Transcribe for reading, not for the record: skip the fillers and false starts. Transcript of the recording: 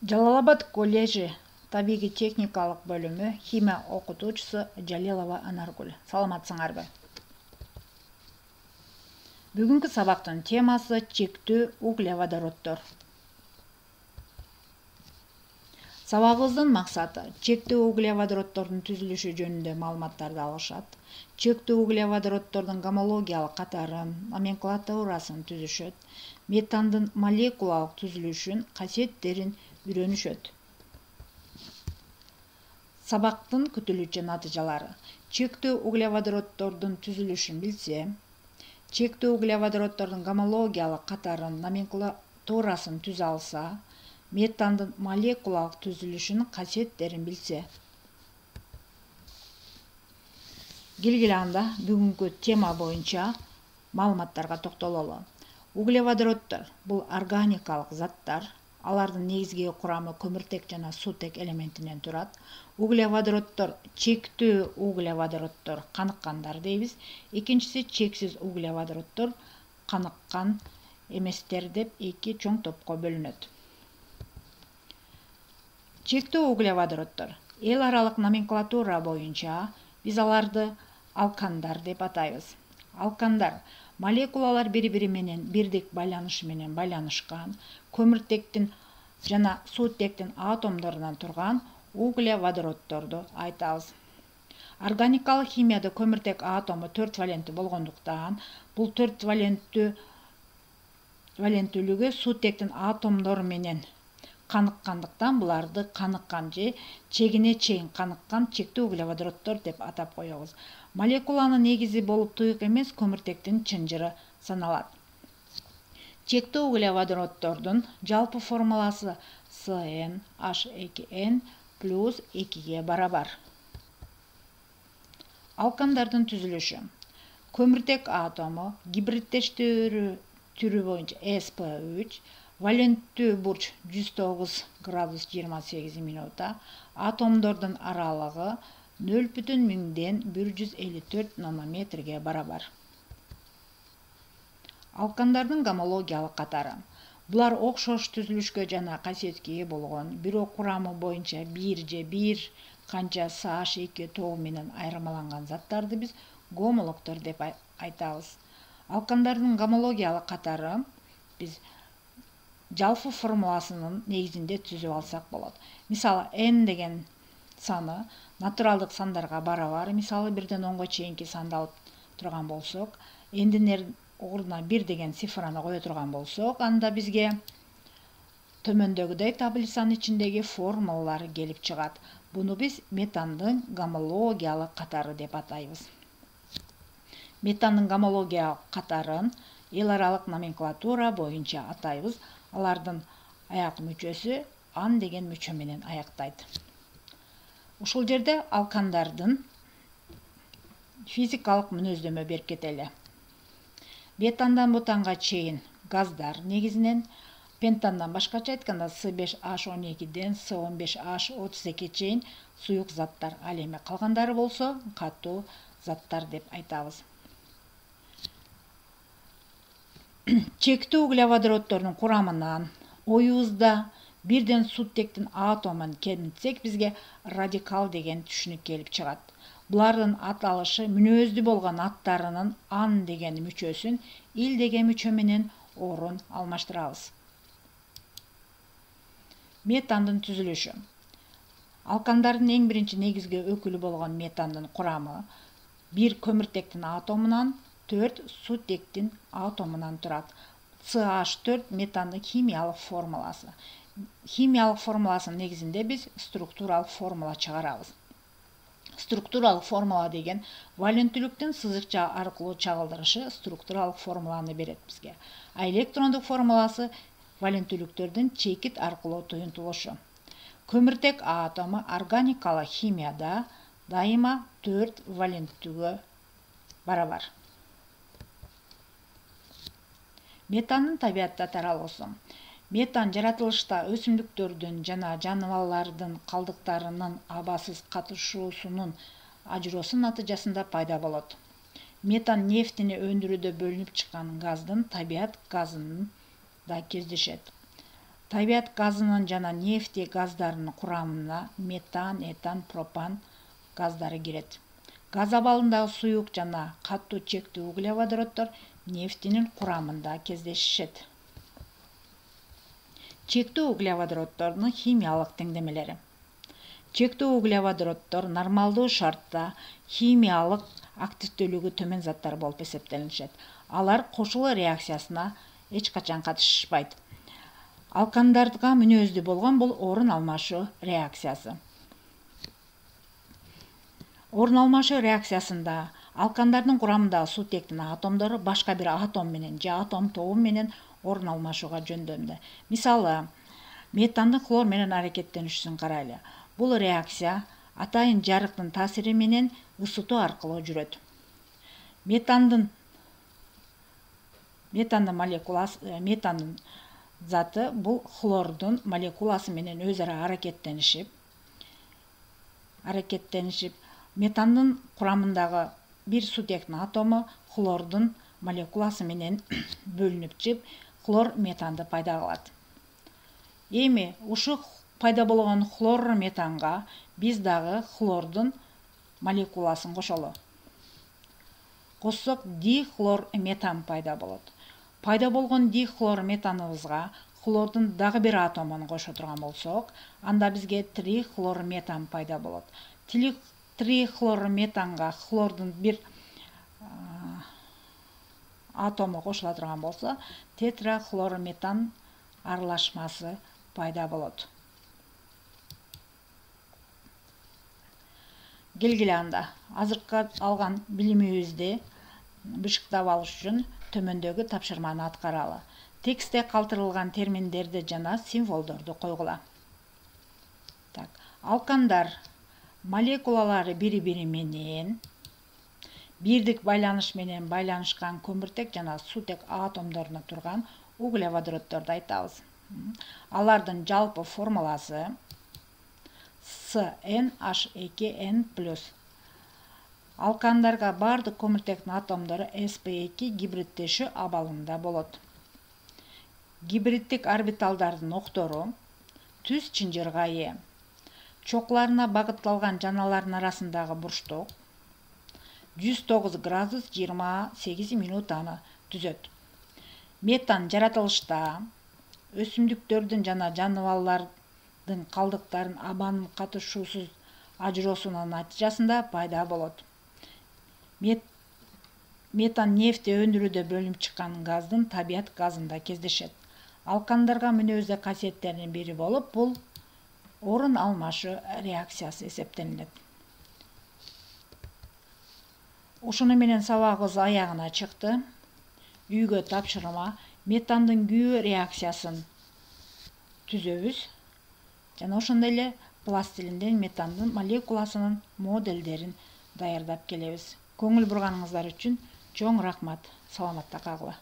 Жалал-Абад коллежи табигый техникалык бөлүмү химия окутуучусу Жалилова Анаргүл. Саламатсыңарбы? Бүгүнкү сабактын темасы чектүү углеводороддор. Сабагыбыздын максаты чектүү углеводороддордун түзүлүшү жөнүндө маалыматтарды алышат. Чектүү углеводороддордун гомологиялык катарын, номенклатурасын түзүшөт. Метандын молекулалык түзүлүшүн, касиеттерин үйрөнүшөт. Сабактын күтүлүүчү натыйжалары. Чектүү углеводороддордун түзүлүшүн билсе, чектүү углеводороддордун гомологиялык катарын, номенклатурасын түзө алса, метандын молекулалык түзүлүшүн, касиеттерин билсе. Келгиле анда бүгүнкү тема боюнча маалыматтарга токтололу. Углеводороддор бул органикалык заттар. Алардын негизги курамы көмүртек жана суутек элементинен турат. Углеводороддор чектүү углеводороддор, каныккандар дейбиз. Экинчиси чексиз углеводороддор, каныккан эместер деп эки чоң топко бөлүнөт. Чектүү углеводороддор эл аралык номенклатура боюнча биз аларды алкандар деп атайбыз. Алкандар молекулалар бири-бири менен бирдик байланыш менен байланышкан, көмүртектин жана суутектин атомдорунан турган углеводороддорду айтабыз. Органикалык химияда көмүртек атому 4 валенттүү болгондуктан, бул 4 валенттүүлүгү суутектин атомдору менен каныккандыктан буларды каныккан же чегине чейин каныккан чектүү углеводороддор деп атап коебуз. Молекуланын негизи болуп туюк эмес көмүртектин чынжыры саналат. Чектүү углеводороддордун жалпы формуласы CnH2n плюс 2ге барабар. Алкандардын түзүлүшү. Көмүртек атому гибридтештүү түрү боюнча sp3, валенттүү бурч 109 градус 28 минута, атомдордун аралыгы 0,154 нанометрге барабар. Алкандардын гомологиялык катары. Булар окшош түзүлүшкө жана касиетке ээ болгон, бирок курамы боюнча 1 же 1 канча CH2 тобу менен айырмаланган заттарды биз гомологдор деп айтабыз. Алкандардын гомологиялык катары биз жалпы формуласынын негизинде түзүп алсак болот. Мисалы, n деген саны натуралдык сандарга барабар. Мисалы, 1ден 10го чейинки санды алып турган болсок, n'дин ордуна 1 деген цифраны кое турган болсок, анда бизге төмөндөгүдөй таблицанын ичиндеги формулалар келип чыгат. Буну биз метандын гомологиялык катары деп атайбыз. Метандын гомологиялык катарын эл аралык номенклатура боюнча атайбыз. Алардын аяк мүчөсү ан деген мүчө менен аяктайт. Ушул жерде алкандардын физикалык мүнөздөмө берип кетели. Метандан бутанга чейин газдар негизинен, пентандан башкача айтканда C5H12ден C15H32 чейин суюк заттар, ал эми калгандары болсо катуу заттар деп айтабыз. Чектүү углеводороддордун курамынан оюбузда бирден суутектин атомун кемитсек, бизге радикал деген түшүнүк келип чыгат. Булардын аталышы мүнөздүү болгон аттарынын ан деген мүчөсүн ил деген мүчө менен орун алмаштырабыз. Метандын түзүлүшү. Алкандардын эң биринчи негизги өкүлү болгон метандын курамы 1 көмүртектин атомунан 4 суутектин атомунан турат. CH4 метандын химиялык формуласы. Химиялык формуласынын негизинде биз структуралык формула чыгарабыз. Структуралык формула деген валенттүүлүктүн сызыкча аркылуу чагылдырышы структуралык формуланы берет бизге. А электрондук формуласы валенттүүлүктөрдүн чекит аркылуу туюнтулушу. Көмүртек атому органикалык химияда дайыма 4 валенттүүгө барабар. Метандын табиятта таралуусу. Метан жаратылышта өсүмдүктөрдүн жана жаныбарлардын калдыктарынын абасыз катышуусунун ажыроосу натыйжасында пайда болот. Метан нефтини өндүрүүдө бөлүнүп чыккан газдын табият газынын да кездешет. Табиат газынын жана нефти газдарынын курамына метан, этан, пропан газдары кирет. Газ абалындагы суюк жана катуу чектүү углеводороддор нефтинин курамында кездешишет. Чектүү углеводороддордун химиялык теңдемелери. Чектүү углеводороддор нормалдуу шартта химиялык активдүүлүгү төмөн заттар болуп эсептелинишет. Алар кошулуу реакциясына эч качан катышышпайт. Алкандардыга мүнөздүү болгон бул орун алмашуу реакциясы. Орун алмашуу реакциясында алкандардын курамындагы суутектин атомдору башка бир атом менен же атом тобу менен орун алмашууга жөндөмдүү. Мисалы, метандын хлор менен аракеттенишүүсүн карайлы. Бул реакция атайын жарыктын таасири менен ысытуу аркылуу жүрөт. Метандын заты бул хлордун молекуласы менен өз ара аракеттенишип, метандын курамындагы бир суутектин атому хлордун молекуласы менен бөлүнүп чыгып, хлор метанды пайда кылат. Эми ушу пайда болгон хлор метанга биз дагы хлордун молекуласын кошолу. Коссок дихлор метан пайда болот. Пайда болгон дихлор метаныбызга хлордун дагы бир атомун кошо турган болсок, анда бизге трихлор метан пайда болот. Трихлор метанга хлордун бир атому кошула турган болсо, тетрахлор метан аралашмасы пайда болот. Келгиле анда, азыркы алган билимибизди бышыктап алыш үчүн төмөндөгү тапшырманы аткаралы. Текстте калтырылган терминдерди жана символдорду койгула. Алкандар молекулалары бири-бири менен бирдик байланыш менен байланышкан көмүртек жана суутек атомдоруна турган углеводороддорду айтабыз. Алардын жалпы формуласы CnH2n+. Алкандарга бардык көмүртектин атомдору sp2 гибриддешүү абалында болот. Гибриддик орбиталдардын октору түз чынжырга ээ. Чокларына багытталган жаналардын арасындагы бурчтук 109 градус 28 минутаны түзөт. Метан жаратылышта өсүмдүктөрдүн жана жаныбарлардын калдыктарын абанын катышуусуз ажыроосунун натыйжасында пайда болот. Метан нефти өндүрүүдө бөлүнүп чыккан газдын табиат газында кездешет. Алкандарга мүнөздүү касиеттеринин бири болуп, бул орун алмашуу реакциясы эсептелинет. Ушуну менен сабагыбыз аягына чыкты. Үйгө тапшырма метандын күйүү реакциясын түзөбүз жана ошондой эле пластилинден метандын молекуласынын моделдерин даярдап келебиз. Көңүл бурганыңыздар үчүн чоң рахмат. Саламатта калгыла.